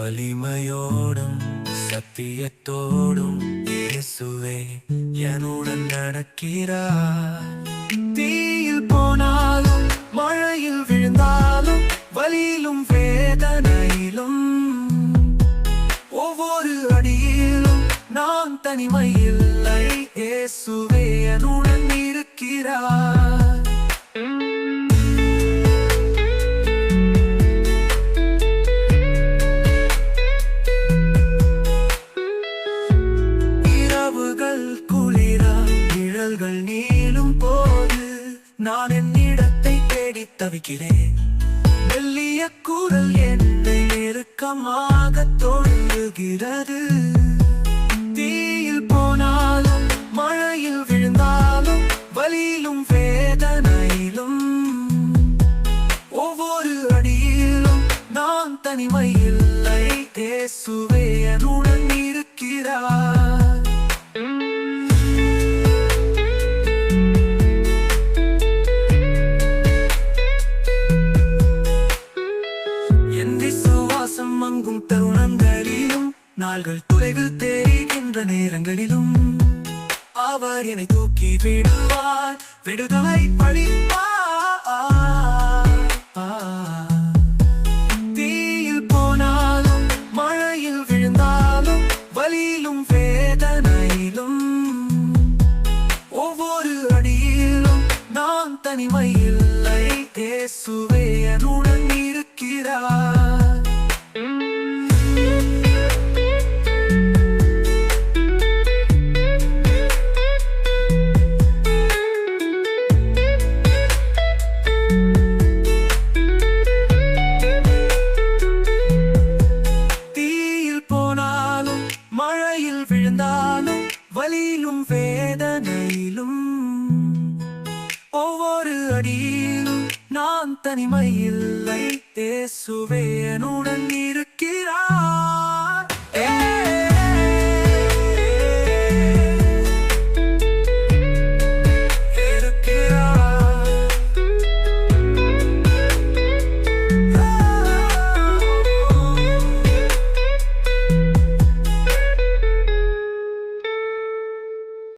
வலிமையோடும் சத்தியத்தோடும் இயேசுவே என்னுடன் நடக்கிறார். தீயில் போனாலும் மழையில் விழுந்தாலும் வலியிலும் வேதனையிலும் ஒவ்வொரு அடியிலும் நான் தனிமையில்லை. இயேசுவே என்னுடன் இருக்கிறார். நிழல்கள் நீளும் போது நான் என் இடத்தை தேடி தவிக்கிறேன். மெல்லிய குரல் என்னை நெருக்கமாக தொழுகிறது. தீயில் போனாலும் மழையில் விழுந்தாலும் வலியிலும் வேதனையிலும் ஒவ்வொரு அடியிலும் நான் தனிமையில்லை. இயேசுவே என்னுடன் இருக்கிறார். மங்கும் தருணங்களிலும் நாள்கள் தொலைவில் தெரிகின்ற நேரங்களிலும் அவர் என்னை தூக்கி விடுவார், விடுதலை அளிப்பார். தீயில் போனாலும் மழையில் விழுந்தாலும் வலியிலும் வேதனையிலும் ஒவ்வொரு அடியிலும் நான் தனிமையில்லை. இயேசுவே என்னுடன் இருக்கிறார். மழையில் விழுந்தாலும் வலியிலும் வேதனையிலும் ஒவ்வொரு அடியிலும் நான் தனிமையில்லை. இயேசுவே என்னுடன் இருக்கிறார்.